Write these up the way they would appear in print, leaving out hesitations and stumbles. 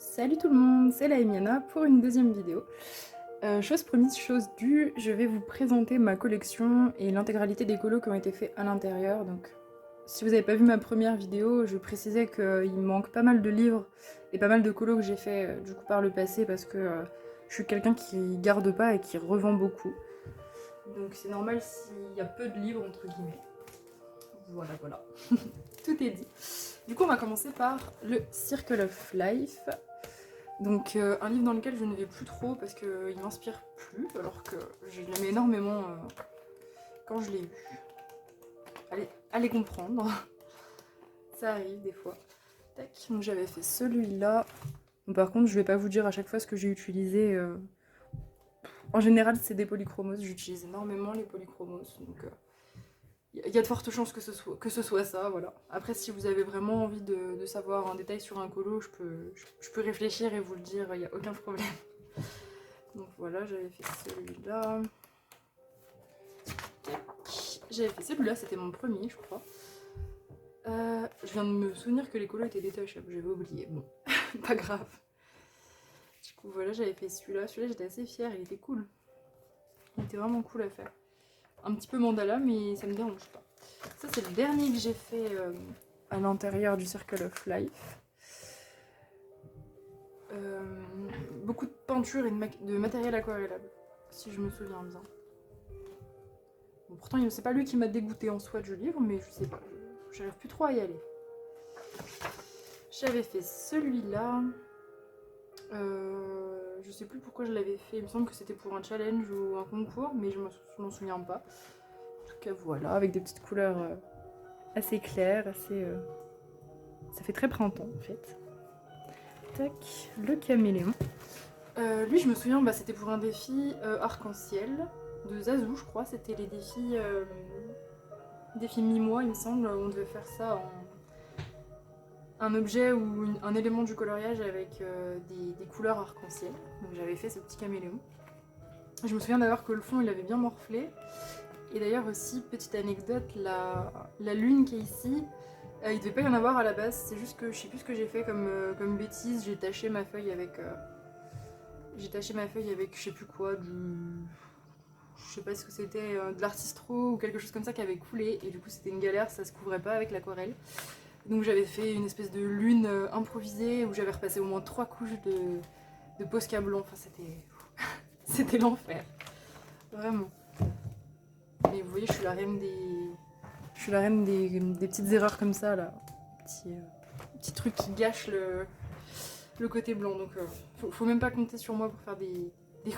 Salut tout le monde, c'est la Emiana pour une deuxième vidéo. Chose promise, chose due, je vais vous présenter ma collection et l'intégralité des colos qui ont été faits à l'intérieur. Donc, si vous n'avez pas vu ma première vidéo, je précisais qu'il me manque pas mal de livres et pas mal de colos que j'ai fait du coup par le passé parce que je suis quelqu'un qui garde pas et qui revend beaucoup. Donc c'est normal s'il y a peu de livres entre guillemets. Voilà, voilà. Tout est dit. Du coup, on va commencer par le Circle of Life. Donc un livre dans lequel je ne vais plus trop parce qu'il m'inspire plus, alors que je l'aimais énormément quand je l'ai eu. Allez comprendre, ça arrive des fois. Tac, donc j'avais fait celui-là. Bon, par contre, je vais pas vous dire à chaque fois ce que j'ai utilisé. En général, c'est des polychromos, j'utilise énormément les polychromos, donc il y a de fortes chances que ce soit ça, voilà. Après, si vous avez vraiment envie de savoir un détail sur un colo, je peux réfléchir et vous le dire, il n'y a aucun problème. Donc voilà, j'avais fait celui-là. J'avais fait celui-là, c'était mon premier, je crois. Je viens de me souvenir que les colos étaient détachables, j'avais oublié. Bon, pas grave. Du coup, voilà, j'avais fait celui-là. Celui-là, j'étais assez fière, il était cool. Il était vraiment cool à faire. Un petit peu mandala, mais ça me dérange pas. Ça, c'est le dernier que j'ai fait à l'intérieur du Circle of Life. Beaucoup de peinture et de matériel aquarellable, si je me souviens bien. Bon, pourtant, c'est pas lui qui m'a dégoûté en soi du livre, mais je sais pas, j'arrive plus trop à y aller. J'avais fait celui-là. Je sais plus pourquoi je l'avais fait, il me semble que c'était pour un challenge ou un concours, mais je m'en souviens pas. En tout cas, voilà, avec des petites couleurs assez claires, assez. Ça fait très printemps en fait. Tac, le caméléon. Lui, je me souviens, c'était pour un défi arc-en-ciel de Zazou, je crois. C'était les défis mi-mois, il me semble. On devait faire ça en un objet ou un élément du coloriage avec des couleurs arc-en-ciel. Donc j'avais fait ce petit caméléon. Je me souviens d'ailleurs que le fond, il avait bien morflé. Et d'ailleurs aussi, petite anecdote, la lune qui est ici, il devait pas y en avoir à la base. C'est juste que je sais plus ce que j'ai fait comme bêtise. J'ai taché ma feuille avec je sais plus quoi, je sais pas ce que c'était, de l'artistro ou quelque chose comme ça qui avait coulé. Et du coup, c'était une galère, ça se couvrait pas avec l'aquarelle. Donc j'avais fait une espèce de lune improvisée où j'avais repassé au moins 3 couches de Posca blanc. Enfin, c'était l'enfer. Vraiment. Mais vous voyez, je suis la reine des petites erreurs comme ça, là. Petits trucs qui gâchent le côté blanc. Donc faut même pas compter sur moi pour faire des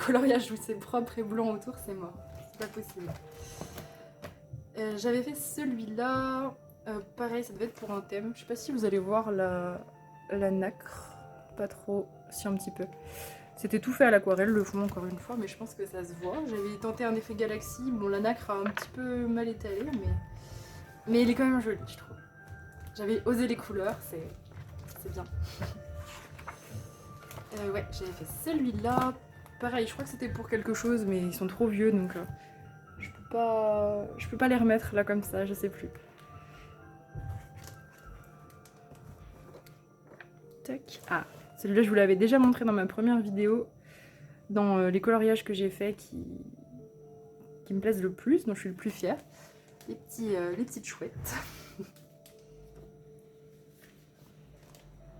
coloriages où c'est propre et blanc autour, c'est mort. C'est pas possible. J'avais fait celui-là. Pareil, ça devait être pour un thème. Je sais pas si vous allez voir la nacre. Pas trop, si un petit peu. C'était tout fait à l'aquarelle, le fond encore une fois, mais je pense que ça se voit. J'avais tenté un effet galaxie. Bon, la nacre a un petit peu mal étalé, mais il est quand même joli, je trouve. J'avais osé les couleurs, c'est bien. Ouais, j'avais fait celui-là. Pareil, je crois que c'était pour quelque chose, mais ils sont trop vieux, donc je peux pas les remettre là comme ça, je sais plus. Tac. Ah, celui-là, je vous l'avais déjà montré dans ma première vidéo, dans les coloriages que j'ai faits qui me plaisent le plus, dont je suis le plus fière. Les petites chouettes.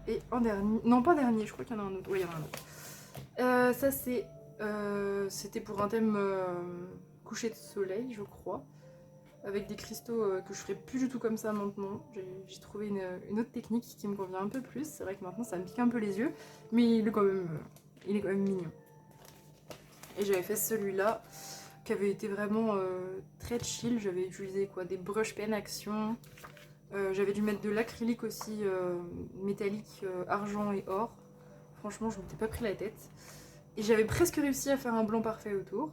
Et en dernier, non pas dernier, je crois qu'il y en a un autre. Oui, il y en a un autre. Ça c'était pour un thème coucher de soleil, je crois, avec des cristaux que je ferai plus du tout comme ça maintenant. J'ai trouvé une autre technique qui me convient un peu plus. C'est vrai que maintenant ça me pique un peu les yeux, mais il est quand même mignon. Et j'avais fait celui-là qui avait été vraiment très chill. J'avais utilisé quoi, des brush pen action. J'avais dû mettre de l'acrylique aussi métallique, argent et or. Franchement, je m'étais pas pris la tête. Et j'avais presque réussi à faire un blanc parfait autour.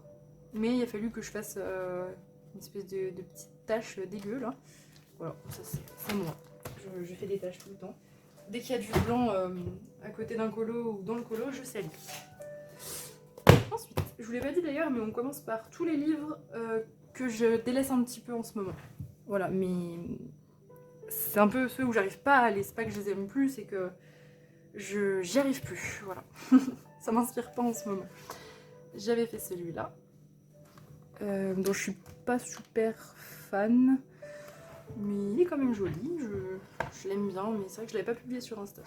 Mais il a fallu que je fasse une espèce de petite tache dégueu là. Voilà, ça c'est moi. Je fais des taches tout le temps. Dès qu'il y a du blanc à côté d'un colo ou dans le colo, je salis. Ensuite, je vous l'ai pas dit d'ailleurs, mais on commence par tous les livres que je délaisse un petit peu en ce moment. Voilà, mais c'est un peu ceux où j'arrive pas à aller. C'est pas que je les aime plus, c'est que J'y arrive plus, voilà. Ça m'inspire pas en ce moment. J'avais fait celui-là, dont je suis pas super fan, mais il est quand même joli, je l'aime bien, mais c'est vrai que je l'avais pas publié sur Insta.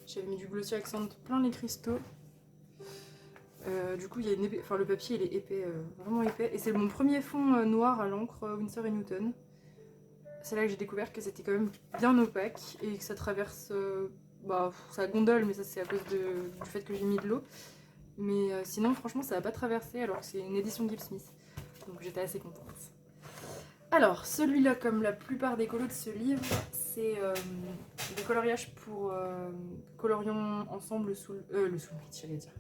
J'avais mis du glossy accent plein les cristaux. Du coup, il y a une enfin, le papier il est épais, vraiment épais. Et c'est mon premier fond noir à l'encre Winsor & Newton. C'est là que j'ai découvert que c'était quand même bien opaque et que ça traverse. Bah, ça gondole, mais ça c'est à cause du fait que j'ai mis de l'eau. Mais sinon, franchement, ça n'a pas traversé alors que c'est une édition Gibb Smith. Donc j'étais assez contente. Alors, celui-là, comme la plupart des colos de ce livre, c'est des coloriages pour colorions ensemble sous le soulmate, j'allais dire.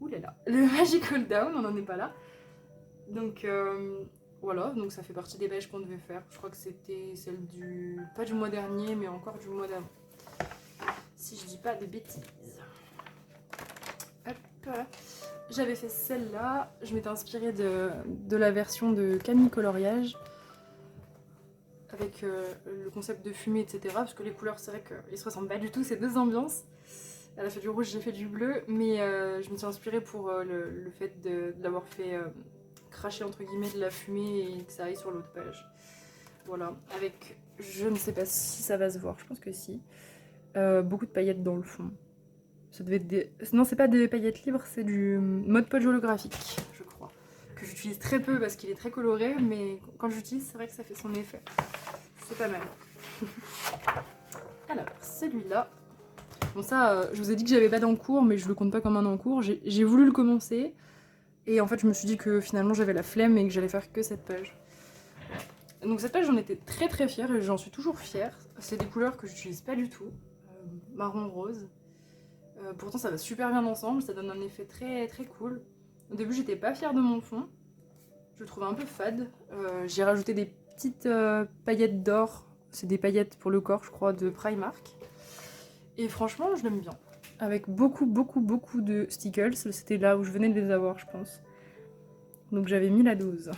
Ouh là là, le Magical Down, on n'en est pas là. Donc voilà, donc ça fait partie des beiges qu'on devait faire. Je crois que c'était celle du... pas du mois dernier, mais encore du mois d'avant. Si je dis pas de bêtises. Hop, voilà. J'avais fait celle-là, je m'étais inspirée de la version de Camille Coloriage. Avec le concept de fumée, etc. Parce que les couleurs, c'est vrai qu'ils se ressemblent pas du tout, c'est deux ambiances. Elle a fait du rouge, j'ai fait du bleu, mais je me suis inspirée pour le fait de l'avoir fait cracher entre guillemets de la fumée et que ça aille sur l'autre page. Voilà, avec, je ne sais pas si ça va se voir, je pense que si, beaucoup de paillettes dans le fond. Ça devait être des... Non, c'est pas des paillettes libres, c'est du mode poche holographique, je crois. Que j'utilise très peu parce qu'il est très coloré, mais quand j'utilise, c'est vrai que ça fait son effet. C'est pas mal. Alors, celui-là. Bon, ça, je vous ai dit que j'avais pas d'encours, mais je le compte pas comme un encours. J'ai voulu le commencer. Et en fait, je me suis dit que finalement, j'avais la flemme et que j'allais faire que cette page. Donc, cette page, j'en étais très très fière et j'en suis toujours fière. C'est des couleurs que j'utilise pas du tout. Marron rose. Pourtant, ça va super bien ensemble. Ça donne un effet très très cool. Au début, j'étais pas fière de mon fond. Je le trouvais un peu fade. J'ai rajouté des petites paillettes d'or. C'est des paillettes pour le corps, je crois, de Primark. Et franchement, je l'aime bien. Avec beaucoup de stickles. C'était là où je venais de les avoir, je pense. Donc j'avais mis la dose.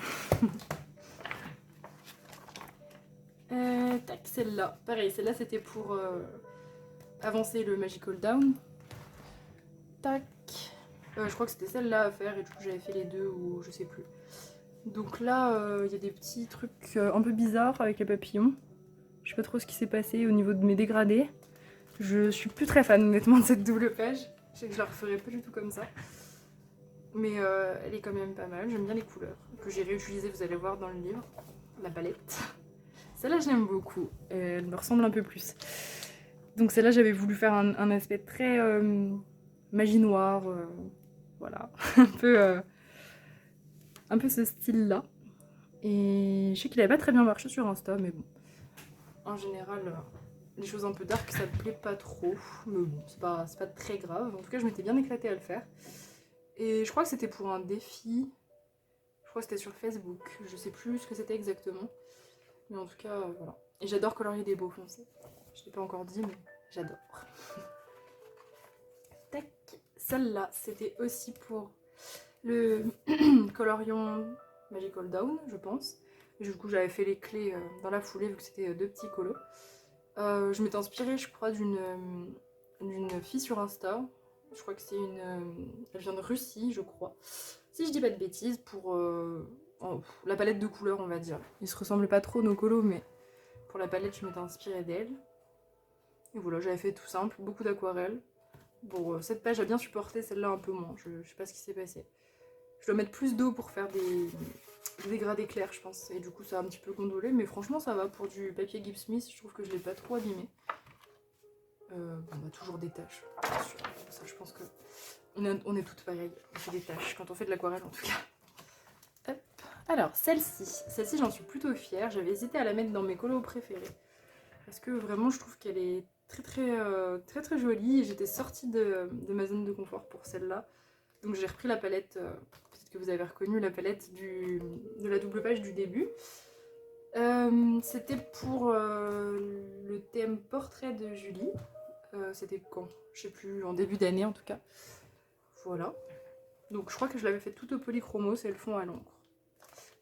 Tac, celle-là. Pareil, celle-là, c'était pour avancer le Magical Down. Tac. Je crois que c'était celle-là à faire et du coup j'avais fait les deux ou je sais plus. Donc là, il y a des petits trucs un peu bizarres avec les papillons. Je sais pas trop ce qui s'est passé au niveau de mes dégradés. Je suis plus très fan honnêtement de cette double page. Je sais que je la referai pas du tout comme ça. Mais elle est quand même pas mal. J'aime bien les couleurs que j'ai réutilisées, vous allez voir dans le livre. La palette. Celle-là, je l'aime beaucoup. Elle me ressemble un peu plus. Donc celle-là, j'avais voulu faire un aspect très magie noire. Voilà. un peu ce style-là. Et je sais qu'il avait pas très bien marché sur Insta, mais bon. En général, les choses un peu dark, ça me plaît pas trop. Mais bon, c'est pas très grave. En tout cas, je m'étais bien éclatée à le faire. Et je crois que c'était pour un défi. Je crois que c'était sur Facebook. Je sais plus ce que c'était exactement. Mais en tout cas, voilà. Et j'adore colorier des beaux foncés. Je l'ai pas encore dit, mais j'adore. Tac. Celle-là, c'était aussi pour le colorion Magical Down, je pense. Et du coup, j'avais fait les clés dans la foulée, vu que c'était deux petits colos. Je m'étais inspirée, je crois, d'une fille sur Insta. Je crois que c'est une... elle vient de Russie, je crois. Si je dis pas de bêtises, pour la palette de couleurs, on va dire. Ils se ressemblent pas trop, nos colos, mais pour la palette, je m'étais inspirée d'elle. Et voilà, j'avais fait tout simple, beaucoup d'aquarelle. Bon, cette page a bien supporté, celle-là un peu moins. Je sais pas ce qui s'est passé. Je dois mettre plus d'eau pour faire des dégradés clairs, je pense. Et du coup, ça a un petit peu gondolé. Mais franchement, ça va pour du papier Gibb Smith. Je trouve que je l'ai pas trop abîmé. Bon, bah, toujours des taches. Bien sûr. Ça, je pense que on est toutes pareilles. On fait des taches quand on fait de l'aquarelle, en tout cas. Hop. Alors, celle-ci, j'en suis plutôt fière. J'avais hésité à la mettre dans mes colos préférés. Parce que vraiment, je trouve qu'elle est très jolie. J'étais sortie de ma zone de confort pour celle-là. Donc j'ai repris la palette, peut-être que vous avez reconnu la palette de la double page du début. C'était pour le thème portrait de Julie. C'était quand? Je sais plus, en début d'année en tout cas. Voilà. Donc je crois que je l'avais fait tout au polychromos et le fond à l'encre.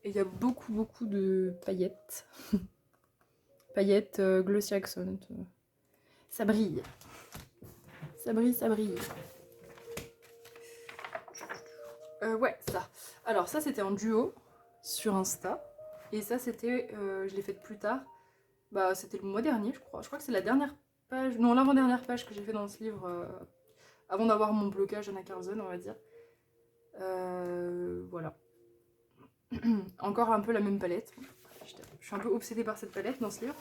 Et il y a beaucoup de paillettes. Paillettes glossy accent. Ça brille. ça brille, ça brille. Ouais, ça. Alors ça c'était en duo sur Insta. Et ça c'était, je l'ai faite plus tard. Bah c'était le mois dernier je crois. Je crois que c'est la dernière page, non l'avant-dernière page que j'ai fait dans ce livre avant d'avoir mon blocage Anna Carzon on va dire. Voilà. Encore un peu la même palette. Je suis un peu obsédée par cette palette dans ce livre.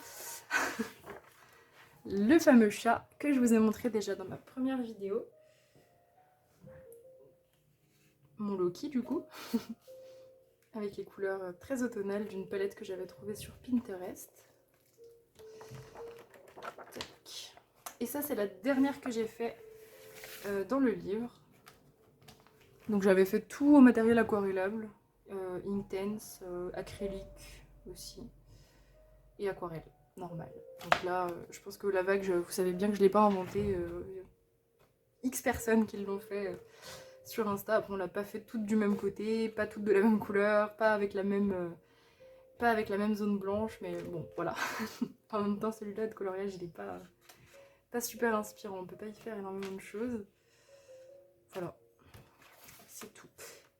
Le fameux chat que je vous ai montré déjà dans ma première vidéo. Mon Loki du coup. Avec les couleurs très automnales d'une palette que j'avais trouvée sur Pinterest. Tac. Et ça c'est la dernière que j'ai fait dans le livre. Donc j'avais fait tout au matériel aquarellable. Inktense, acrylique aussi. Et aquarelle, normal. Donc là, je pense que la vague, vous savez bien que je ne l'ai pas inventée. X personnes qui l'ont fait sur Insta. Après, on l'a pas fait toutes du même côté, pas toutes de la même couleur, pas avec la même zone blanche, mais bon, voilà. En même temps, celui-là de coloriage, il est pas super inspirant. On peut pas y faire énormément de choses. Voilà, c'est tout.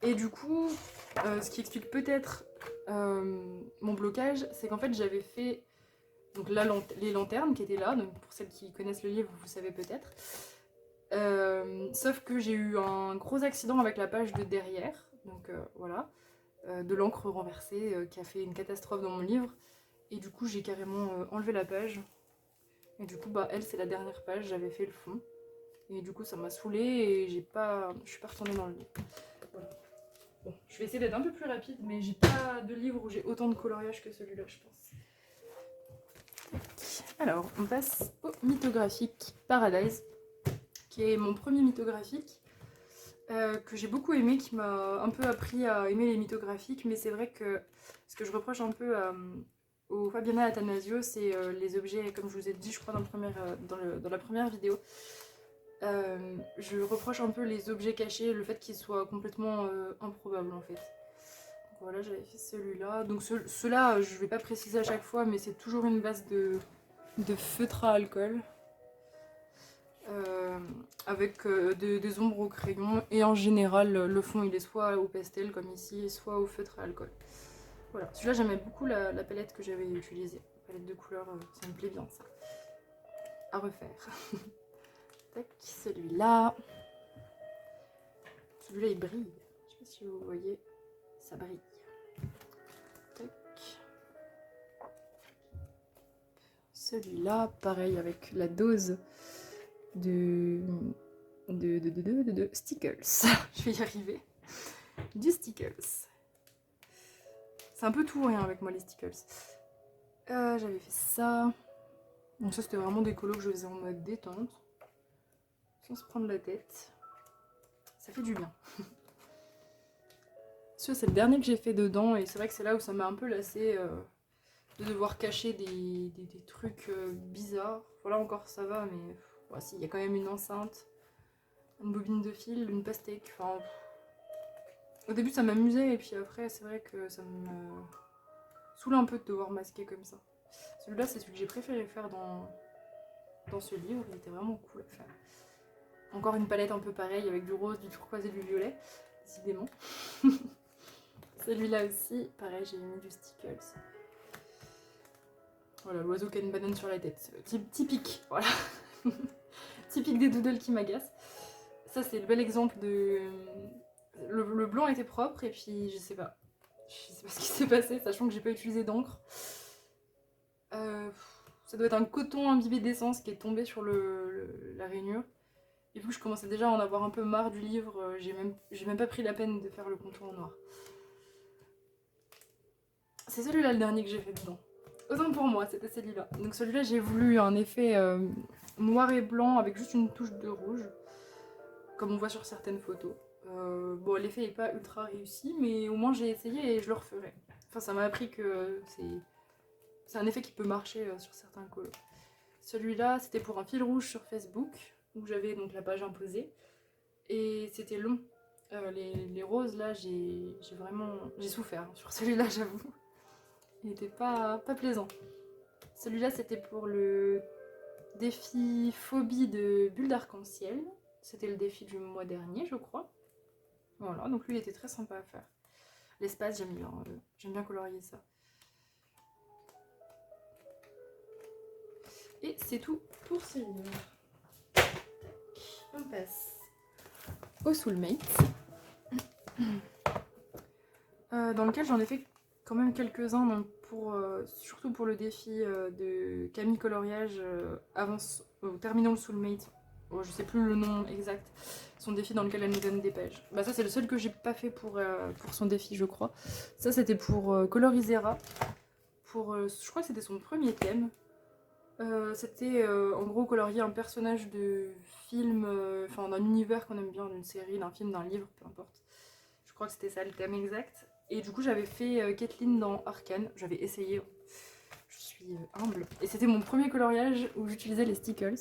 Et du coup, ce qui explique peut-être mon blocage, c'est qu'en fait j'avais fait donc les lanternes qui étaient là, donc pour celles qui connaissent le livre, vous savez peut-être. Sauf que j'ai eu un gros accident avec la page de derrière, donc voilà, de l'encre renversée qui a fait une catastrophe dans mon livre. Et du coup j'ai carrément enlevé la page. Et du coup bah elle c'est la dernière page, j'avais fait le fond. Et du coup ça m'a saoulée et je suis pas retournée dans le livre. Voilà. Bon, je vais essayer d'être un peu plus rapide, mais j'ai pas de livre où j'ai autant de coloriage que celui-là, je pense. Alors, on passe au mythographique Paradise, qui est mon premier mythographique, que j'ai beaucoup aimé, qui m'a un peu appris à aimer les mythographiques, mais c'est vrai que ce que je reproche un peu au Fabiana Attanasio, c'est les objets, comme je vous ai dit, je crois, dans la première vidéo. Je reproche un peu les objets cachés, le fait qu'ils soient complètement improbables en fait. Donc voilà, j'avais fait celui-là. Donc ceux-là, je vais pas préciser à chaque fois, mais c'est toujours une base de feutre à alcool. Avec des ombres au crayon. Et en général, le fond il est soit au pastel comme ici, soit au feutre à alcool. Voilà, celui-là j'aimais beaucoup la palette que j'avais utilisée. La palette de couleurs, ça me plaît bien ça. À refaire. Tac, celui-là. Celui-là il brille. Je sais pas si vous voyez, ça brille. Tac. Celui-là, pareil avec la dose de Stickles. Je vais y arriver. Du Stickles. C'est un peu tout ou rien avec moi les Stickles. J'avais fait ça. Donc ça c'était vraiment des colos que je faisais en mode détente. Sans se prendre la tête. Ça fait du bien. Ça c'est le dernier que j'ai fait dedans et c'est vrai que c'est là où ça m'a un peu lassé de devoir cacher des trucs bizarres. Voilà encore ça va mais voici il y a quand même une enceinte, une bobine de fil, une pastèque. Enfin, au début ça m'amusait et puis après c'est vrai que ça me saoule un peu de devoir masquer comme ça. Celui-là c'est celui que j'ai préféré faire dans ce livre, il était vraiment cool à faire. Encore une palette un peu pareille avec du rose, du turquoise et du violet, décidément. Celui-là aussi, pareil, j'ai mis du Stickles. Voilà, l'oiseau qui a une banane sur la tête. Typique, voilà. Typique des doodles qui m'agacent. Ça, c'est le bel exemple de... Le blanc était propre et puis je sais pas. Je sais pas ce qui s'est passé, sachant que j'ai pas utilisé d'encre. Ça doit être un coton imbibé d'essence qui est tombé sur la rainure. Et vu que je commençais déjà à en avoir un peu marre du livre, j'ai même pas pris la peine de faire le contour en noir. C'est celui-là le dernier que j'ai fait dedans. Autant pour moi, c'était celui-là. Donc celui-là, j'ai voulu un effet noir et blanc avec juste une touche de rouge, comme on voit sur certaines photos. Bon, l'effet n'est pas ultra réussi, mais au moins j'ai essayé et je le referai. Enfin, ça m'a appris que c'est un effet qui peut marcher sur certains colos. Celui-là, c'était pour un fil rouge sur Facebook, où j'avais donc la page imposée. Et c'était long. Les roses, là, j'ai souffert sur celui-là, j'avoue. Il n'était pas plaisant. Celui-là, c'était pour le défi phobie de bulles d'arc-en-ciel. C'était le défi du mois dernier, je crois. Voilà, donc lui il était très sympa à faire. L'espace, j'aime bien colorier ça. Et c'est tout pour ces livres. On passe au Soulmate, dans lequel j'en ai fait quand même quelques-uns, donc surtout pour le défi de Camille Coloriage, terminons le Soulmate. Oh, je sais plus le nom exact, son défi dans lequel elle nous donne des pages. Bah ça c'est le seul que j'ai pas fait pour son défi, je crois. Ça c'était pour Colorisera, je crois que c'était son premier thème. C'était en gros colorier un personnage de film, enfin d'un univers qu'on aime bien, d'une série, d'un film, d'un livre, peu importe. Je crois que c'était ça le thème exact. Et du coup j'avais fait Kathleen dans Arcane, j'avais essayé, je suis humble. Et c'était mon premier coloriage où j'utilisais les stickles.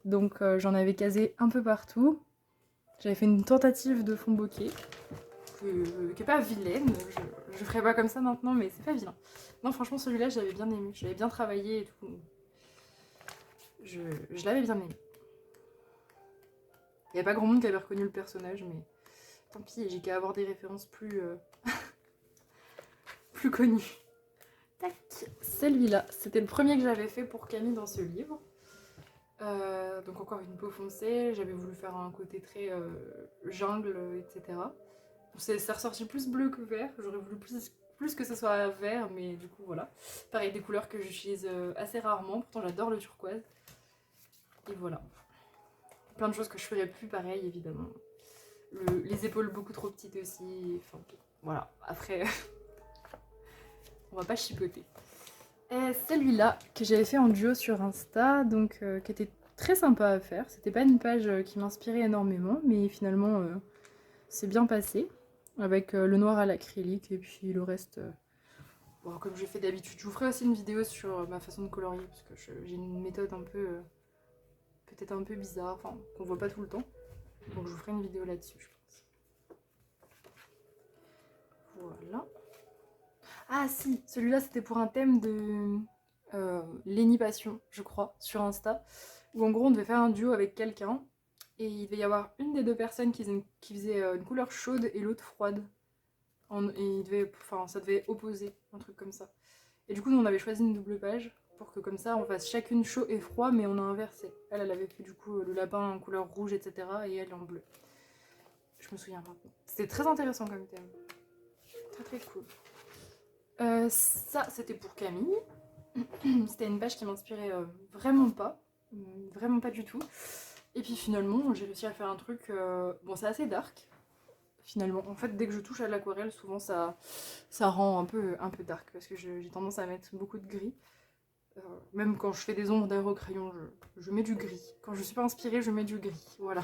Donc j'en avais casé un peu partout. J'avais fait une tentative de fond bokeh, qui est pas vilaine, je ferais pas comme ça maintenant, mais c'est pas vilain. Non franchement celui-là j'avais bien aimé, je l'avais bien travaillé et tout. Je l'avais bien aimé. Il n'y a pas grand monde qui avait reconnu le personnage, mais tant pis, j'ai qu'à avoir des références plus, plus connues. Tac, celui-là, c'était le premier que j'avais fait pour Camille dans ce livre. Donc encore une peau foncée, j'avais voulu faire un côté très jungle, etc. C'est ressorti plus bleu que vert, j'aurais voulu plus que ce soit vert, mais du coup voilà. Pareil, des couleurs que j'utilise assez rarement, pourtant j'adore le turquoise. Et voilà. Plein de choses que je ferais plus pareil, évidemment. Les épaules beaucoup trop petites aussi. Enfin, voilà. Après, on va pas chipoter. Et celui-là, que j'avais fait en duo sur Insta, donc qui était très sympa à faire. C'était pas une page qui m'inspirait énormément, mais finalement, c'est bien passé. Avec le noir à l'acrylique et puis le reste... bon, comme j'ai fait d'habitude. Je vous ferai aussi une vidéo sur ma façon de colorier, parce que j'ai une méthode un peu... peut-être un peu bizarre, enfin, qu'on voit pas tout le temps. Donc je vous ferai une vidéo là-dessus, je pense. Voilà. Ah si, celui-là c'était pour un thème de Léni Passion, je crois, sur Insta. Où en gros on devait faire un duo avec quelqu'un. Et il devait y avoir une des deux personnes qui faisait une couleur chaude et l'autre froide. Et ça devait opposer, un truc comme ça. Et du coup nous on avait choisi une double page pour que comme ça on fasse chacune chaud et froid, mais on a inversé. Elle avait fait du coup le lapin en couleur rouge, etc. et elle en bleu. Je me souviens maintenant. C'était très intéressant comme thème. Très très cool. Ça c'était pour Camille. C'était une page qui m'inspirait vraiment pas du tout. Et puis finalement j'ai réussi à faire un truc, bon c'est assez dark finalement. En fait dès que je touche à l'aquarelle souvent ça rend un peu dark parce que j'ai tendance à mettre beaucoup de gris. Même quand je fais des ombres d'aéro crayon je mets du gris. Quand je suis pas inspirée je mets du gris, voilà.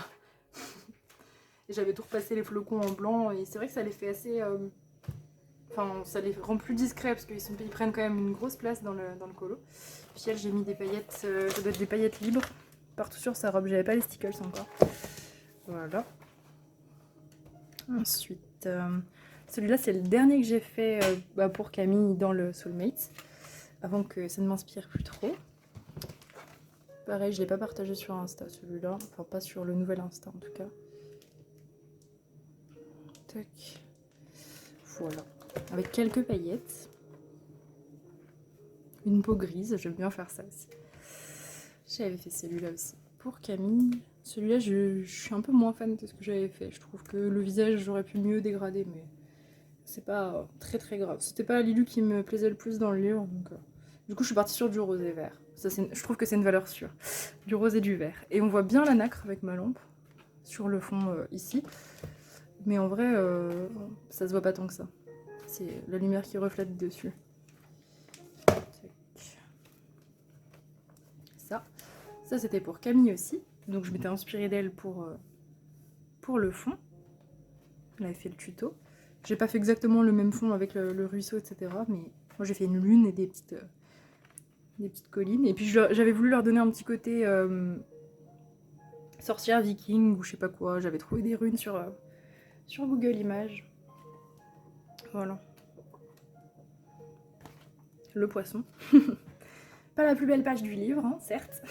Et j'avais tout repassé les flocons en blanc et c'est vrai que ça les fait assez... Enfin, ça les rend plus discrets parce qu'ils prennent quand même une grosse place dans le colo. Puis elle, j'ai mis des paillettes, ça doit être des paillettes libres partout sur sa robe. J'avais pas les stickers encore. Voilà. Ensuite, celui-là, c'est le dernier que j'ai fait pour Camille dans le Soulmate. Avant que ça ne m'inspire plus trop. Pareil, je l'ai pas partagé sur Insta celui-là. Enfin, pas sur le nouvel Insta en tout cas. Tac. Voilà. Avec quelques paillettes. Une peau grise, j'aime bien faire ça aussi. J'avais fait celui-là aussi. Pour Camille, celui-là je suis un peu moins fan de ce que j'avais fait. Je trouve que le visage j'aurais pu mieux dégrader, mais c'est pas très très grave. C'était pas Lilu qui me plaisait le plus dans le livre, donc du coup je suis partie sur du rose et vert. Ça, je trouve que c'est une valeur sûre. Du rose et du vert. Et on voit bien la nacre avec ma lampe sur le fond ici. Mais en vrai, ça se voit pas tant que ça. C'est la lumière qui reflète dessus. Ça c'était pour Camille aussi. Donc je m'étais inspirée d'elle pour le fond. Elle avait fait le tuto. J'ai pas fait exactement le même fond avec le ruisseau, etc. Mais moi j'ai fait une lune et des petites collines. Et puis j'avais voulu leur donner un petit côté sorcière viking ou je sais pas quoi. J'avais trouvé des runes sur Google Images. Voilà. Le poisson. Pas la plus belle page du livre, hein, certes.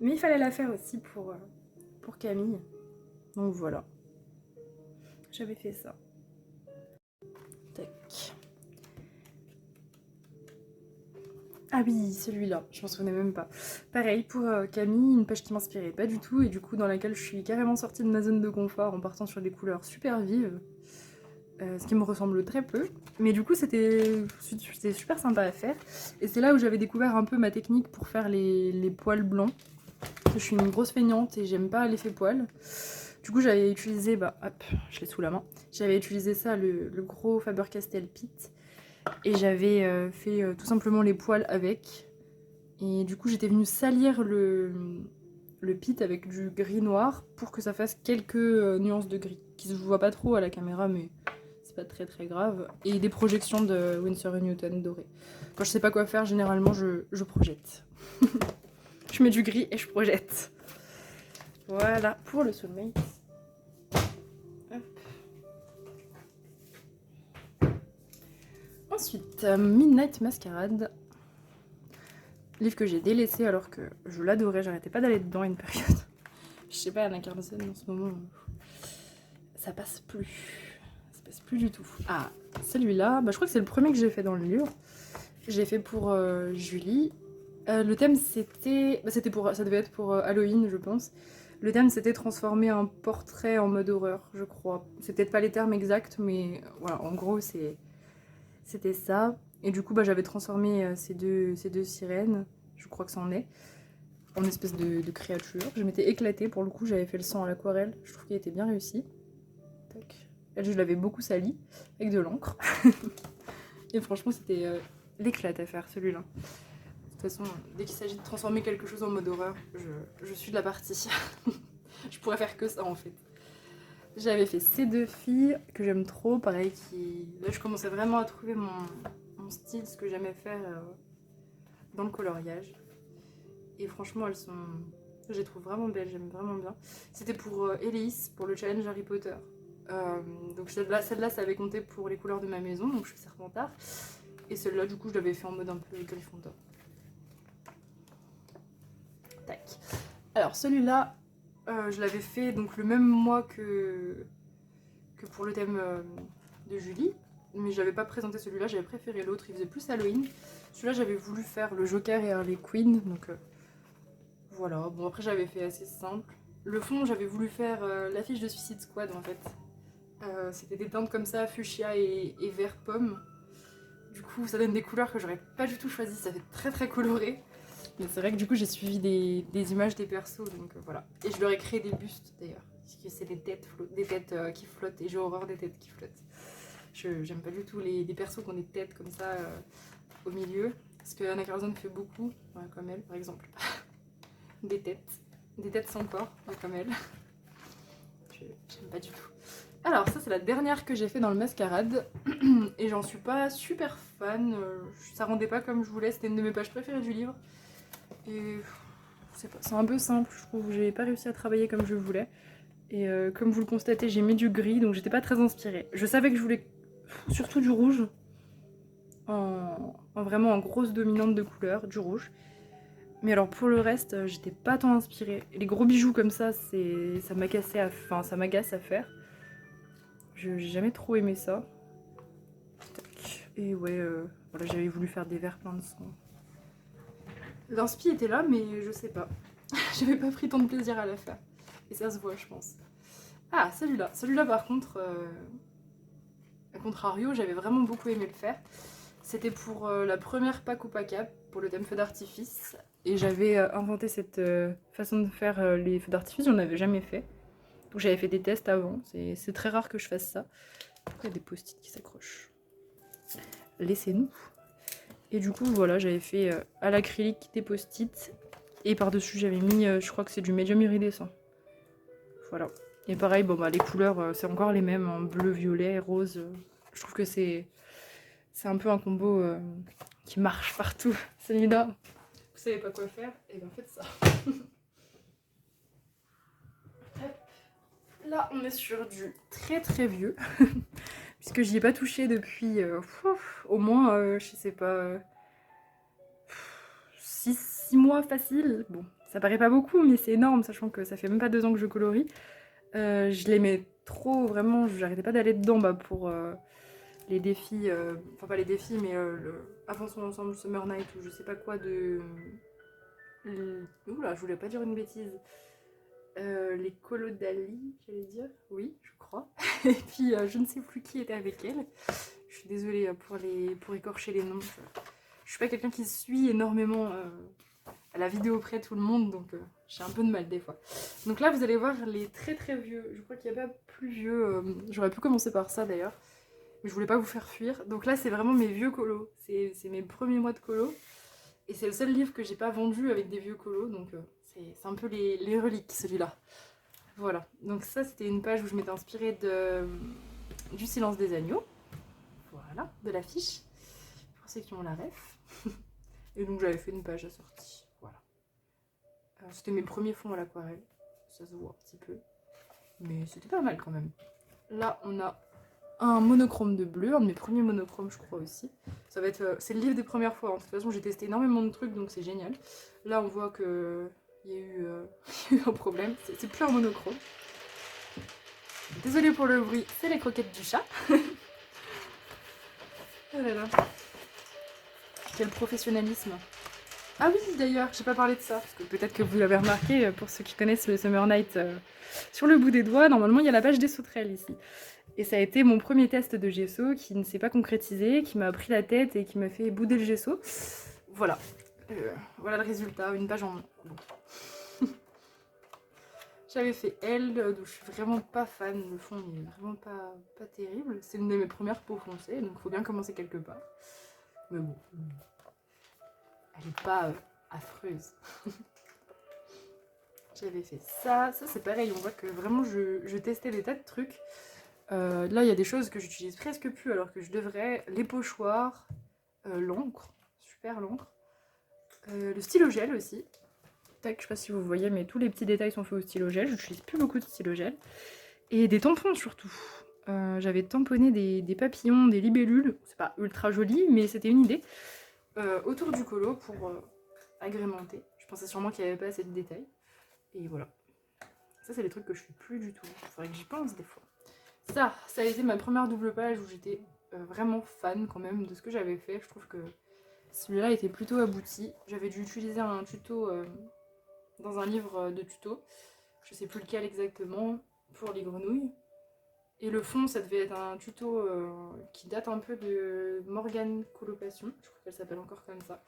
Mais il fallait la faire aussi pour Camille. Donc voilà. J'avais fait ça. Tac. Ah oui, celui-là, je m'en souvenais même pas. Pareil pour Camille, une page qui m'inspirait pas du tout et du coup dans laquelle je suis carrément sortie de ma zone de confort en partant sur des couleurs super vives. Ce qui me ressemble très peu. Mais du coup c'était super sympa à faire. Et c'est là où j'avais découvert un peu ma technique pour faire les poils blancs. Je suis une grosse feignante et j'aime pas l'effet poil. Du coup j'avais utilisé, bah hop, je l'ai sous la main. J'avais utilisé ça, le gros Faber-Castell Pit. Et j'avais fait tout simplement les poils avec. Et du coup j'étais venue salir le pit avec du gris noir pour que ça fasse quelques nuances de gris. Qui se voient pas trop à la caméra mais c'est pas très très grave. Et des projections de Winsor & Newton dorées. Quand je sais pas quoi faire, généralement je projette. Je mets du gris et je projette. Voilà pour le Soulmate. Ensuite, Midnight Masquerade. Livre que j'ai délaissé alors que je l'adorais, j'arrêtais pas d'aller dedans à une période. Je sais pas, Anna Carlson en ce moment, ça passe plus. Ça passe plus du tout. Ah, celui-là, bah, je crois que c'est le premier que j'ai fait dans le livre. J'ai fait pour Julie. Le thème c'était... Bah, ça devait être pour Halloween, je pense. Le thème c'était transformer un portrait en mode horreur, je crois. C'est peut-être pas les termes exacts, mais voilà, en gros c'était ça. Et du coup, bah, j'avais transformé ces deux sirènes, je crois que ça en est, en espèce de créature. Je m'étais éclatée, pour le coup, j'avais fait le sang à l'aquarelle. Je trouve qu'il était bien réussi. Tac. Elle, je l'avais beaucoup sali, avec de l'encre. Et franchement, c'était l'éclat à faire, celui-là. De toute façon, dès qu'il s'agit de transformer quelque chose en mode horreur, je suis de la partie. Je pourrais faire que ça, en fait. J'avais fait ces deux filles, que j'aime trop, pareil, Là, je commençais vraiment à trouver mon style, ce que j'aimais faire dans le coloriage. Et franchement, elles sont... Je les trouve vraiment belles, j'aime vraiment bien. C'était pour Elise, pour le challenge Harry Potter. Donc celle-là, ça avait compté pour les couleurs de ma maison, donc je suis Serpentard. Et celle-là, du coup, je l'avais fait en mode un peu Gryffondor. Tac. Alors celui-là, je l'avais fait donc le même mois que pour le thème de Julie. Mais j'avais pas présenté celui-là, j'avais préféré l'autre, il faisait plus Halloween. Celui-là, j'avais voulu faire le Joker et Harley Quinn, donc voilà. Bon, après, j'avais fait assez simple. Le fond, j'avais voulu faire l'affiche de Suicide Squad, en fait. C'était des teintes comme ça, fuchsia et vert pomme. Du coup, ça donne des couleurs que j'aurais pas du tout choisies, ça fait très très coloré. Mais c'est vrai que du coup, j'ai suivi des images des persos, donc voilà. Et je leur ai créé des bustes, d'ailleurs. Parce que c'est des têtes qui flottent, et j'ai horreur des têtes qui flottent. J'aime pas du tout les persos qui ont des têtes comme ça au milieu. Parce que Anna Carlson fait beaucoup, ouais, comme elle par exemple. Des têtes sans corps, ouais, comme elle. J'aime pas du tout. Alors ça c'est la dernière que j'ai fait dans le mascarade. Et j'en suis pas super fan. Ça rendait pas comme je voulais, c'était une de mes pages préférées du livre. Et c'est un peu simple, je trouve. J'ai pas réussi à travailler comme je voulais. Et comme vous le constatez, j'ai mis du gris, donc j'étais pas très inspirée. Je savais que je voulais surtout du rouge, vraiment en grosse dominante de couleur, du rouge. Mais alors pour le reste, j'étais pas tant inspirée. Les gros bijoux comme ça, ça m'agace à faire. J'ai jamais trop aimé ça. Et ouais, voilà, j'avais voulu faire des verres pleins de sang. L'inspi était là, mais je sais pas. J'avais pas pris tant de plaisir à la faire. Et ça se voit, je pense. Ah, celui-là. Celui-là, par contre, à contrario, j'avais vraiment beaucoup aimé le faire. C'était pour la première Paco Paca, pour le thème feu d'artifice. Et j'avais inventé cette façon de faire les feux d'artifice, j'en avais jamais fait. Donc j'avais fait des tests avant, c'est très rare que je fasse ça. Pourquoi il y a des post-it qui s'accrochent? Laissez-nous. Et du coup, voilà, j'avais fait à l'acrylique des post-it. Et par-dessus, j'avais mis, je crois que c'est du médium iridescent. Voilà. Et pareil, bon bah les couleurs, c'est encore les mêmes, hein, bleu, violet, rose. Je trouve que c'est un peu un combo qui marche partout. Celui-là, vous savez pas quoi faire, et ben faites ça. Là, on est sur du très très vieux, puisque j'y ai pas touché depuis au moins, je sais pas, 6 mois facile. Bon, Ça paraît pas beaucoup, mais c'est énorme, sachant que ça fait même pas 2 ans que je colorie. Je l'aimais trop, vraiment, j'arrêtais pas d'aller dedans pour les défis, enfin pas les défis, mais avant son ensemble Summer Night ou je sais pas quoi de... Oula, je voulais pas dire une bêtise. Les colos d'Ali, j'allais dire. Oui, je crois. Et puis, je ne sais plus qui était avec elle. Je suis désolée pour écorcher les noms. Je suis pas quelqu'un qui suit énormément à la vidéo près tout le monde, donc j'ai un peu de mal des fois. Donc là, vous allez voir les très très vieux. Je crois qu'il n'y a pas plus vieux. J'aurais pu commencer par ça d'ailleurs. Mais je voulais pas vous faire fuir. Donc là, c'est vraiment mes vieux colos. C'est mes premiers mois de colo. Et c'est le seul livre que j'ai pas vendu avec des vieux colos. Donc c'est un peu les reliques, celui-là. Voilà. Donc ça, c'était une page où je m'étais inspirée du Silence des agneaux. Voilà, de l'affiche. Pour ceux qui ont la ref. Et donc j'avais fait une page assortie. Voilà. C'était mes premiers fonds à l'aquarelle. Ça se voit un petit peu. Mais c'était pas mal quand même. Là, on a un monochrome de bleu, un de mes premiers monochromes je crois aussi. Ça va être, c'est le livre des premières fois, hein. De toute façon j'ai testé énormément de trucs donc c'est génial. Là on voit que il y a eu un problème, c'est plus un monochrome. Désolée pour le bruit, c'est les croquettes du chat. Oh là là. Quel professionnalisme. Ah oui d'ailleurs, j'ai pas parlé de ça, parce que peut-être que vous l'avez remarqué, pour ceux qui connaissent le Summer Night sur le bout des doigts, normalement il y a la page des sauterelles ici. Et ça a été mon premier test de gesso qui ne s'est pas concrétisé, qui m'a pris la tête et qui m'a fait bouder le gesso. Voilà. Voilà le résultat, une page en moins. Bon. J'avais fait elle, dont je suis vraiment pas fan. Le fond il est vraiment pas terrible. C'est une de mes premières peaux foncées, donc il faut bien commencer quelque part. Mais bon, elle est pas affreuse. J'avais fait ça. Ça c'est pareil, on voit que vraiment je testais des tas de trucs. Là, il y a des choses que j'utilise presque plus alors que je devrais. Les pochoirs, l'encre, super l'encre. Le stylo gel aussi. Tac, je sais pas si vous voyez, mais tous les petits détails sont faits au stylo gel. Je n'utilise plus beaucoup de stylo gel. Et des tampons surtout. J'avais tamponné des papillons, des libellules. C'est pas ultra joli, mais c'était une idée. Autour du colo pour agrémenter. Je pensais sûrement qu'il n'y avait pas assez de détails. Et voilà. Ça, c'est des trucs que je fais plus du tout. Il faudrait que j'y pense des fois. Ça a été ma première double page où j'étais vraiment fan quand même de ce que j'avais fait. Je trouve que celui-là était plutôt abouti. J'avais dû utiliser un tuto dans un livre de tuto. Je sais plus lequel exactement, pour les grenouilles. Et le fond, ça devait être un tuto qui date un peu de Morgane Colocation. Je crois qu'elle s'appelle encore comme ça.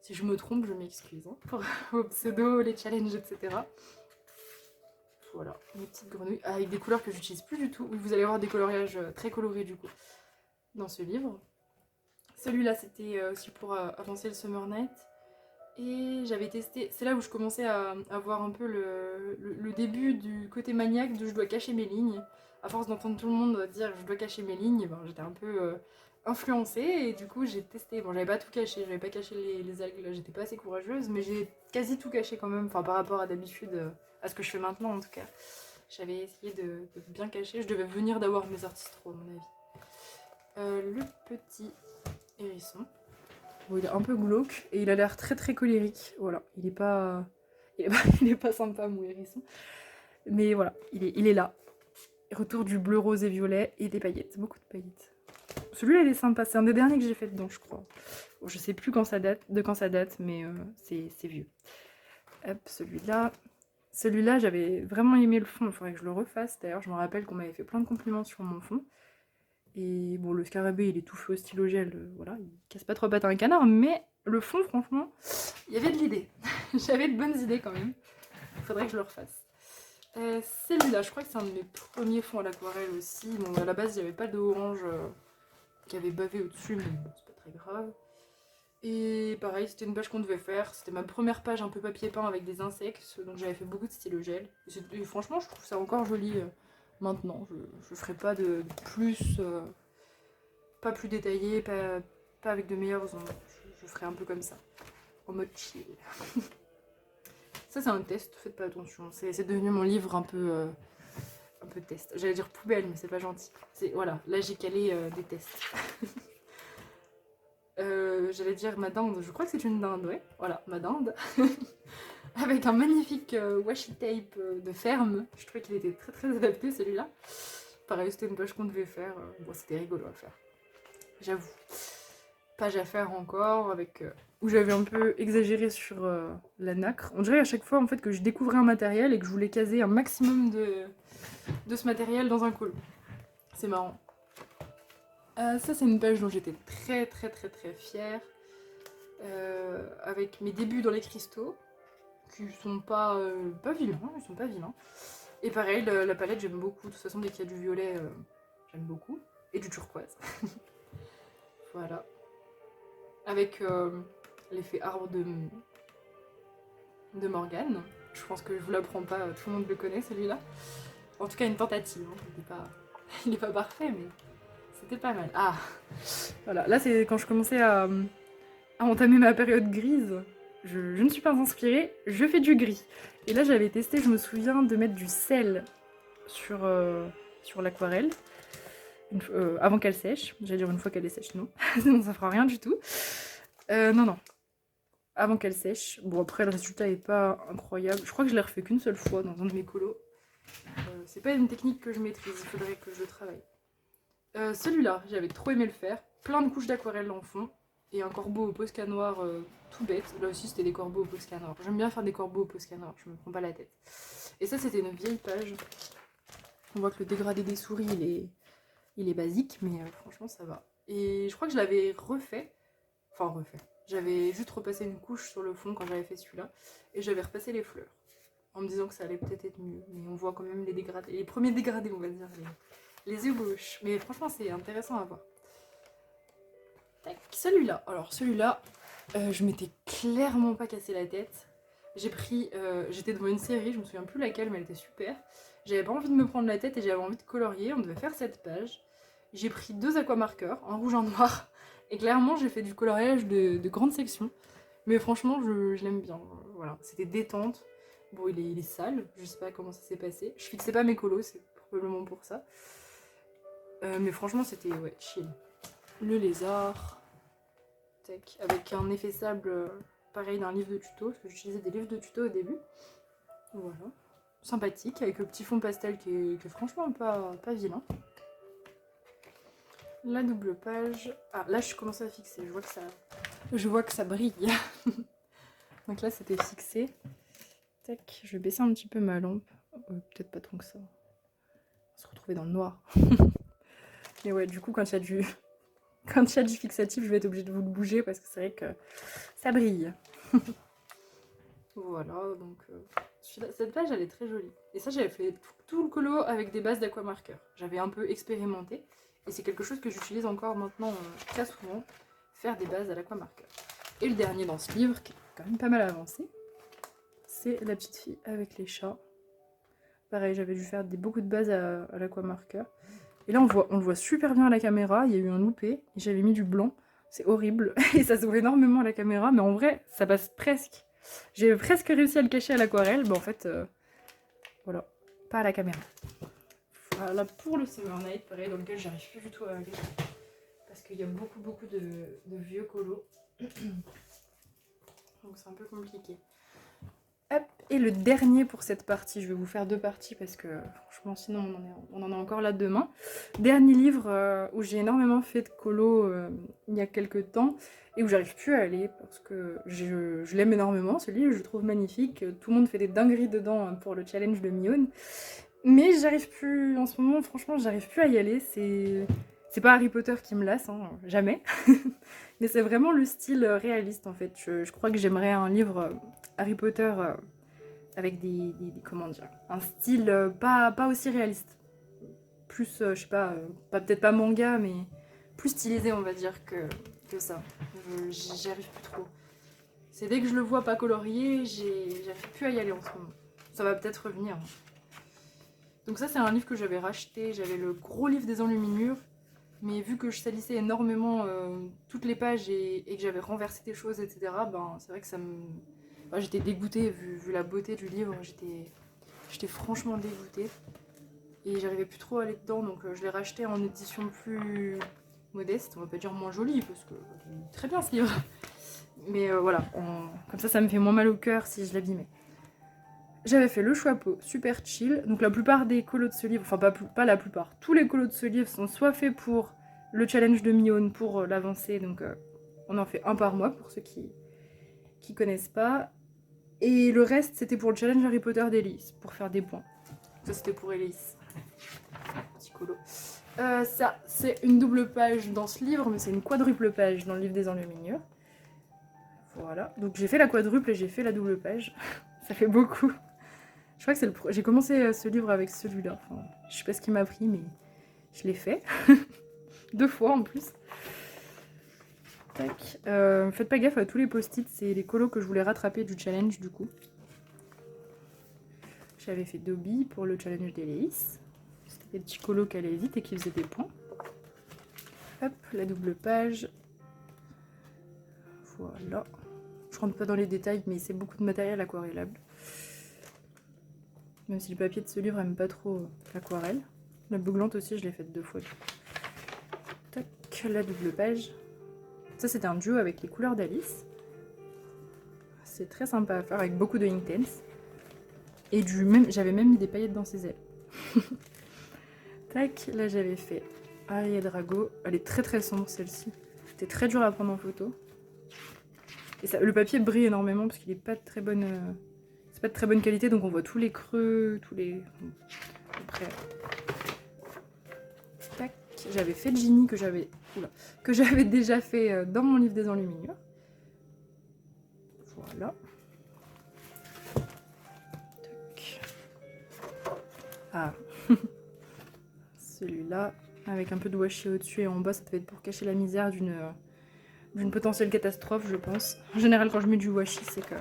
Si je me trompe, je m'excuse hein, pour vos pseudos, les challenges, etc. Voilà, mes petites grenouilles, avec des couleurs que j'utilise plus du tout. Oui, vous allez voir des coloriages très colorés du coup dans ce livre. Celui-là, c'était aussi pour avancer le Summer Night. Et j'avais testé, c'est là où je commençais à voir un peu le début du côté maniaque de je dois cacher mes lignes. À force d'entendre tout le monde dire je dois cacher mes lignes, ben, j'étais un peu influencée et du coup j'ai testé. Bon, j'avais pas tout caché, j'avais pas caché les algues, là j'étais pas assez courageuse, mais j'ai quasi tout caché quand même, enfin par rapport à d'habitude, à ce que je fais maintenant en tout cas. J'avais essayé de bien cacher, je devais venir d'avoir mes artistraux à mon avis. Le petit hérisson. Bon, il est un peu glauque et il a l'air très très colérique. Voilà, il est pas sympa mon hérisson. Mais voilà, il est là. Retour du bleu, rose et violet et des paillettes, beaucoup de paillettes. Celui-là il est sympa, c'est un des derniers que j'ai fait dedans je crois. Bon, je sais plus quand ça date, mais c'est vieux. Hop, celui-là. Celui-là j'avais vraiment aimé le fond, il faudrait que je le refasse. D'ailleurs je me rappelle qu'on m'avait fait plein de compliments sur mon fond. Et bon, le scarabée, il est tout fait au stylo gel, voilà, il casse pas trop pattes à un canard, mais le fond, franchement, il y avait de l'idée. J'avais de bonnes idées quand même. Il faudrait que je le refasse. Celui-là, je crois que c'est un de mes premiers fonds à l'aquarelle aussi. Bon, à la base, il n'y avait pas d'orange qui avait bavé au-dessus, mais bon, c'est pas très grave. Et pareil, c'était une page qu'on devait faire. C'était ma première page un peu papier peint avec des insectes, donc j'avais fait beaucoup de stylo gel. Et franchement, je trouve ça encore joli. Maintenant, je ferai pas de plus, pas plus détaillé, pas avec de meilleures ombres. Je ferai un peu comme ça, en mode chill. Ça c'est un test, faites pas attention. C'est devenu mon livre un peu test. J'allais dire poubelle, mais c'est pas gentil. Voilà, là j'ai calé des tests. J'allais dire ma dinde, je crois que c'est une dinde, ouais. Voilà, ma dinde. avec un magnifique washi tape de ferme. Je trouvais qu'il était très très adapté celui-là. Pareil, c'était une page qu'on devait faire. Bon, c'était rigolo à faire. J'avoue. Page à faire encore, avec où j'avais un peu exagéré sur la nacre. On dirait à chaque fois en fait que je découvrais un matériel et que je voulais caser un maximum de ce matériel dans un colo. C'est marrant. Ça c'est une page dont j'étais très très très très fière. Avec mes débuts dans les cristaux, qui sont pas vilains, ils sont pas vilains. Et pareil, la palette j'aime beaucoup, de toute façon dès qu'il y a du violet, j'aime beaucoup. Et du turquoise. Voilà. Avec l'effet arbre de Morgane. Je pense que je vous l'apprends pas, tout le monde le connaît celui-là. En tout cas une tentative, hein. Il est pas parfait mais c'était pas mal. Ah voilà, là c'est quand je commençais à entamer ma période grise. Je ne suis pas inspirée, je fais du gris. Et là j'avais testé, je me souviens, de mettre du sel sur l'aquarelle. Avant qu'elle sèche. J'allais dire une fois qu'elle est sèche, non. Sinon ça fera rien du tout. Non. Avant qu'elle sèche. Bon après le résultat est pas incroyable. Je crois que je l'ai refait qu'une seule fois dans un de mes colos. C'est pas une technique que je maîtrise, il faudrait que je le travaille. Celui-là, j'avais trop aimé le faire. Plein de couches d'aquarelle en fond. Et un corbeau au Posca noir tout bête. Là aussi c'était des corbeaux au Posca noir. J'aime bien faire des corbeaux au Posca noir, je me prends pas la tête. Et ça c'était une vieille page. On voit que le dégradé des souris il est basique, mais franchement ça va. Et je crois que je l'avais refait. Enfin refait. J'avais juste repassé une couche sur le fond quand j'avais fait celui-là. Et j'avais repassé les fleurs. En me disant que ça allait peut-être être mieux. Mais on voit quand même les dégradés. Les premiers dégradés on va dire. Les yeux gauches. Mais franchement c'est intéressant à voir. Celui-là. Alors celui-là, je m'étais clairement pas cassé la tête. J'ai pris... j'étais devant une série, je me souviens plus laquelle, mais elle était super. J'avais pas envie de me prendre la tête et j'avais envie de colorier. On devait faire cette page. J'ai pris 2 aquamarqueurs, en rouge et en noir. Et clairement, j'ai fait du coloriage de grande section. Mais franchement, je l'aime bien. Voilà, c'était détente. Bon, il est sale, je sais pas comment ça s'est passé. Je fixais pas mes colos, c'est probablement pour ça. Mais franchement, c'était ouais, chill. Le lézard. Avec un effet sable pareil d'un livre de tuto, parce que j'utilisais des livres de tuto au début. Voilà. Sympathique, avec le petit fond pastel qui est franchement pas vilain. La double page. Ah, là je commence à fixer, je vois que ça brille. Donc là c'était fixé. Tac, je vais baisser un petit peu ma lampe. Peut-être pas trop que ça. On va se retrouver dans le noir. Mais ouais, du coup quand il y a du fixatif, je vais être obligée de vous le bouger parce que c'est vrai que ça brille. Voilà, donc cette page elle est très jolie. Et ça j'avais fait tout le colo avec des bases d'aquamarqueur. J'avais un peu expérimenté et c'est quelque chose que j'utilise encore maintenant très souvent, faire des bases à l'aquamarqueur. Et le dernier dans ce livre, qui est quand même pas mal avancé, c'est La petite fille avec les chats. Pareil, j'avais dû faire beaucoup de bases à l'aquamarqueur. Et là, on le voit super bien à la caméra. Il y a eu un loupé. Et j'avais mis du blanc. C'est horrible. Et ça se voit énormément à la caméra. Mais en vrai, ça passe presque. J'ai presque réussi à le cacher à l'aquarelle. Mais en fait, voilà. Pas à la caméra. Voilà pour le Summer Night, pareil, dans lequel j'arrive plus du tout à aller. Parce qu'il y a beaucoup de vieux colos. Donc c'est un peu compliqué. Hop, et le dernier pour cette partie, je vais vous faire 2 parties parce que franchement sinon on en a encore là demain. Dernier livre où j'ai énormément fait de colo il y a quelques temps et où j'arrive plus à aller parce que je l'aime énormément ce livre, je le trouve magnifique, tout le monde fait des dingueries dedans pour le challenge de Mion. Mais j'arrive plus, en ce moment franchement j'arrive plus à y aller, c'est pas Harry Potter qui me lasse, hein, jamais. Mais c'est vraiment le style réaliste en fait. Je crois que j'aimerais un livre Harry Potter avec comment dire, un style pas aussi réaliste. Plus, je sais pas, peut-être pas manga, mais plus stylisé on va dire que ça. J'y arrive plus trop. C'est dès que je le vois pas colorié, j'arrive plus à y aller en ce moment. Ça va peut-être revenir. Donc ça c'est un livre que j'avais racheté, j'avais le gros livre des enluminures. Mais vu que je salissais énormément toutes les pages et que j'avais renversé des choses, etc., ben, c'est vrai que ça me... Enfin, j'étais dégoûtée vu la beauté du livre, j'étais franchement dégoûtée. Et j'arrivais plus trop à aller dedans, donc je l'ai racheté en édition plus modeste, on va pas dire moins jolie, parce que il est très bien ce livre. Mais voilà, comme ça me fait moins mal au cœur si je l'abîmais. J'avais fait le Choixpeau, super chill. Donc la plupart des colos de ce livre, enfin pas la plupart, tous les colos de ce livre sont soit faits pour le challenge de Mion pour l'avancée, donc on en fait un par mois pour ceux qui connaissent pas. Et le reste c'était pour le challenge Harry Potter d'Élise, pour faire des points. Ça c'était pour Élise. Petit colo. Ça c'est une double page dans ce livre, mais c'est une quadruple page dans le livre des enluminures. Voilà, donc j'ai fait la quadruple et j'ai fait la double page. Ça fait beaucoup. Je crois que j'ai commencé ce livre avec celui-là. Enfin, je sais pas ce qui m'a pris, mais je l'ai fait. 2 fois en plus. Tac. Faites pas gaffe à tous les post-it, c'est les colos que je voulais rattraper du challenge du coup. J'avais fait Dobby pour le challenge d'Élise. C'était des petits colos qui allaient vite et qui faisaient des points. Hop, la double page. Voilà. Je rentre pas dans les détails, mais c'est beaucoup de matériel aquarellable. Même si le papier de ce livre aime pas trop l'aquarelle. La bouglante aussi, je l'ai faite 2 fois. Tac, la double page. Ça, c'était un duo avec les couleurs d'Alice. C'est très sympa à faire, avec beaucoup de Inktense. Et j'avais même mis des paillettes dans ses ailes. Tac, là j'avais fait Harry et Drago. Elle est très très sombre celle-ci. C'était très dur à prendre en photo. Et ça, le papier brille énormément parce qu'il n'est pas de très bonne... c'est pas de très bonne qualité, donc on voit tous les creux, tous les... Après... Tac, j'avais fait Ginny que j'avais déjà fait dans mon livre des enluminures. Voilà. Tac. Ah. Celui-là, avec un peu de washi au-dessus et en bas, ça devait être pour cacher la misère d'une potentielle catastrophe, je pense. En général, quand je mets du washi, c'est que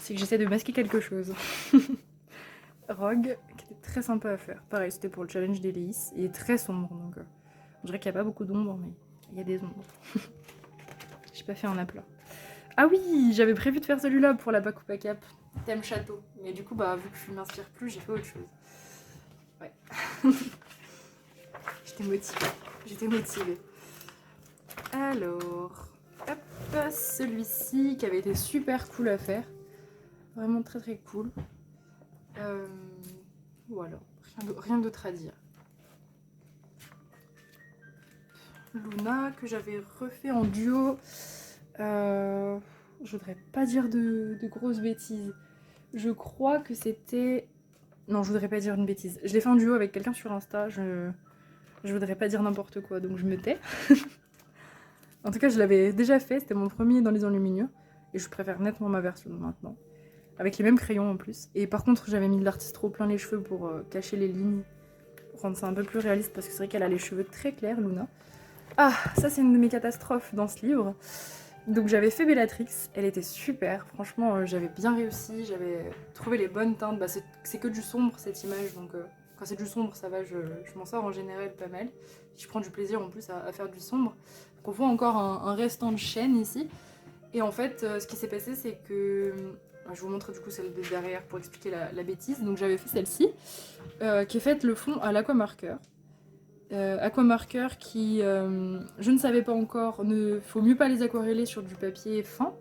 j'essaie de masquer quelque chose. Rogue, qui était très sympa à faire. Pareil, c'était pour le challenge d'Élise. Il est très sombre, donc on dirait qu'il n'y a pas beaucoup d'ombre, mais il y a des ombres. J'ai pas fait un aplat. Ah oui, j'avais prévu de faire celui-là pour la Bakupa Cap, thème château. Mais du coup, bah, vu que je m'inspire plus, j'ai fait autre chose. Ouais. J'étais motivée. Alors, hop, celui-ci qui avait été super cool à faire. Vraiment très très cool. Voilà, rien d'autre à dire. Luna que j'avais refait en duo. Je voudrais pas dire de grosses bêtises. Je crois que c'était... Non, je voudrais pas dire une bêtise. Je l'ai fait en duo avec quelqu'un sur Insta. Je voudrais pas dire n'importe quoi, donc je me tais. En tout cas, je l'avais déjà fait. C'était mon premier dans les enluminures. Et je préfère nettement ma version maintenant. Avec les mêmes crayons en plus. Et par contre, j'avais mis de l'artiste trop plein les cheveux pour cacher les lignes. Pour rendre ça un peu plus réaliste. Parce que c'est vrai qu'elle a les cheveux très clairs, Luna. Ah, ça c'est une de mes catastrophes dans ce livre. Donc j'avais fait Bellatrix, elle était super, franchement j'avais bien réussi, j'avais trouvé les bonnes teintes, bah, c'est que du sombre cette image, donc quand c'est du sombre ça va, je m'en sors en général pas mal. Je prends du plaisir en plus à faire du sombre. Donc on voit encore un restant de chaîne ici, et en fait ce qui s'est passé c'est que, je vous montre du coup celle de derrière pour expliquer la bêtise, donc j'avais fait celle-ci, qui est faite le fond à l'aquamarqueur. Aquamarqueur qui, je ne savais pas encore, faut mieux pas les aquareller sur du papier fin,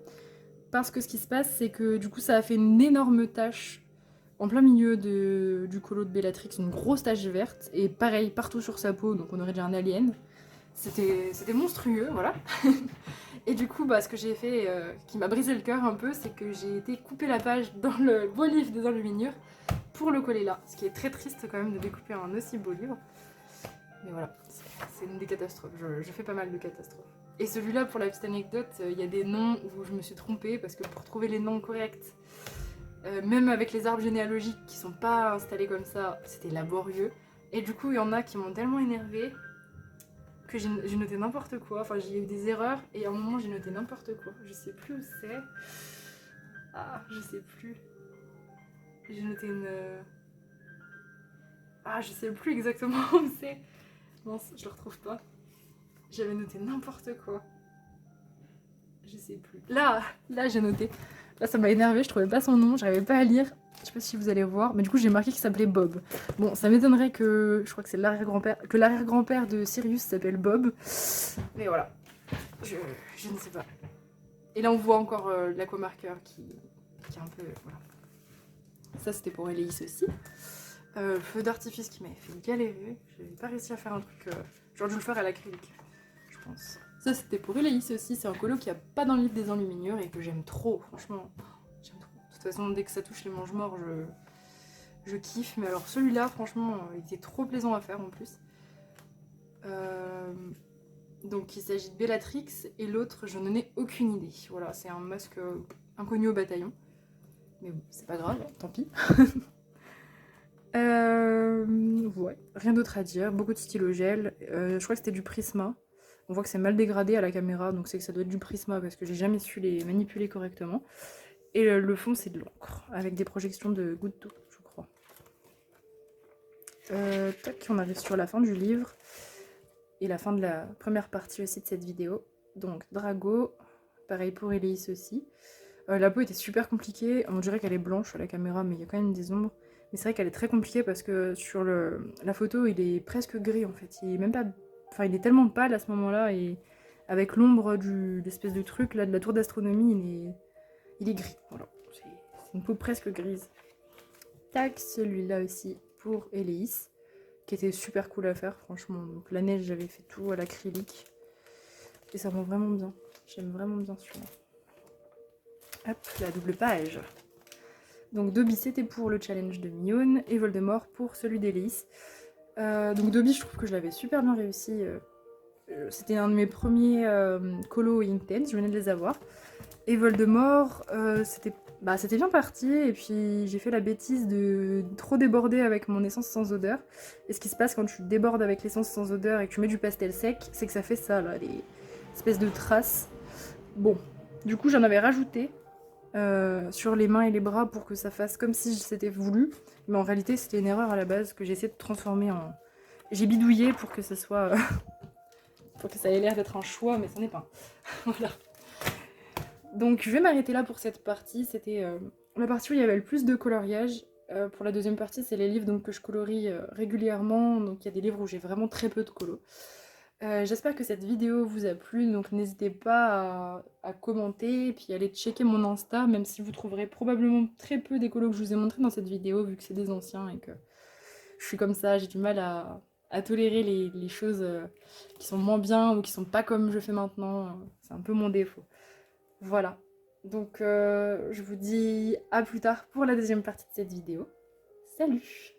parce que ce qui se passe c'est que du coup ça a fait une énorme tache en plein milieu du colo de Bellatrix, une grosse tache verte, et pareil partout sur sa peau, donc on aurait dit un alien. C'était monstrueux, voilà. Et du coup, bah, ce que j'ai fait, qui m'a brisé le cœur un peu, c'est que j'ai été couper la page dans le beau livre des enluminures pour le coller là, ce qui est très triste quand même de découper un aussi beau livre. Mais voilà, c'est une des catastrophes, je fais pas mal de catastrophes. Et celui-là, pour la petite anecdote, il y a des noms où je me suis trompée, parce que pour trouver les noms corrects, même avec les arbres généalogiques qui sont pas installés comme ça, c'était laborieux. Et du coup, il y en a qui m'ont tellement énervée que j'ai noté n'importe quoi. Enfin, j'ai eu des erreurs, et à un moment, j'ai noté n'importe quoi. Je sais plus où c'est. Ah, je sais plus. J'ai noté une... Ah, je sais plus exactement où c'est. Mince, je le retrouve pas. J'avais noté n'importe quoi. Je sais plus. Là j'ai noté. Là ça m'a énervé, je trouvais pas son nom, j'arrivais pas à lire. Je sais pas si vous allez voir, mais du coup j'ai marqué qu'il s'appelait Bob. Bon, ça m'étonnerait que, je crois que c'est l'arrière-grand-père de Sirius s'appelle Bob. Mais voilà, je ne sais pas. Et là on voit encore l'aquamarqueur qui est un peu... Voilà. Ça c'était pour Héléis aussi. Feu d'artifice qui m'avait fait galérer. J'avais pas réussi à faire un truc... J'aurais dû le faire à l'acrylique, je pense. Ça c'était pour Héléis aussi. C'est un colo qui a pas dans le livre des enluminures et que j'aime trop, franchement. J'aime trop. De toute façon, dès que ça touche les mange-morts, je kiffe. Mais alors celui-là, franchement, il était trop plaisant à faire en plus. Donc il s'agit de Bellatrix et l'autre, je n'en ai aucune idée. Voilà, c'est un masque inconnu au bataillon. Mais bon, c'est pas grave, tant pis. Ouais, rien d'autre à dire. Beaucoup de stylo gel. Je crois que c'était du Prisma. On voit que c'est mal dégradé à la caméra, donc c'est que ça doit être du Prisma parce que j'ai jamais su les manipuler correctement. Et le fond, c'est de l'encre, avec des projections de gouttes d'eau, je crois. Tac, on arrive sur la fin du livre. Et la fin de la première partie aussi de cette vidéo. Donc, Drago, pareil pour Héléis aussi. La peau était super compliquée, on dirait qu'elle est blanche à la caméra, mais il y a quand même des ombres. Mais c'est vrai qu'elle est très compliquée parce que sur la photo, il est presque gris en fait. Il est même pas... Enfin, il est tellement pâle à ce moment-là, et avec l'ombre d'espèce de truc, là, de la tour d'astronomie, il est gris. Voilà, c'est une peau presque grise. Tac, celui-là aussi pour Héléis, qui était super cool à faire, franchement. Donc la neige, j'avais fait tout à l'acrylique. Et ça rend vraiment bien. J'aime vraiment bien celui-là. Hop, la double page. Donc Dobby, c'était pour le challenge de Mion, et Voldemort pour celui d'Héléis. Donc Dobby, je trouve que je l'avais super bien réussi. C'était un de mes premiers colos Inktense, je venais de les avoir. Et Voldemort, c'était bien parti, et puis j'ai fait la bêtise de trop déborder avec mon essence sans odeur. Et ce qui se passe quand tu débordes avec l'essence sans odeur et que tu mets du pastel sec, c'est que ça fait ça, là, les espèces de traces. Bon, du coup j'en avais rajouté sur les mains et les bras pour que ça fasse comme si c'était voulu. Mais en réalité c'était une erreur à la base que j'ai essayé de transformer en... J'ai bidouillé pour que ça soit... pour que ça ait l'air d'être un choix, mais ça n'est pas. Voilà. Donc je vais m'arrêter là pour cette partie. C'était la partie où il y avait le plus de coloriage. Pour la deuxième partie, c'est les livres donc, que je colorie régulièrement. Donc il y a des livres où j'ai vraiment très peu de colos. J'espère que cette vidéo vous a plu, donc n'hésitez pas à commenter et puis allez checker mon Insta, même si vous trouverez probablement très peu des colos que je vous ai montrés dans cette vidéo, vu que c'est des anciens et que je suis comme ça, j'ai du mal à tolérer les choses qui sont moins bien ou qui sont pas comme je fais maintenant. C'est un peu mon défaut. Voilà, donc je vous dis à plus tard pour la deuxième partie de cette vidéo. Salut!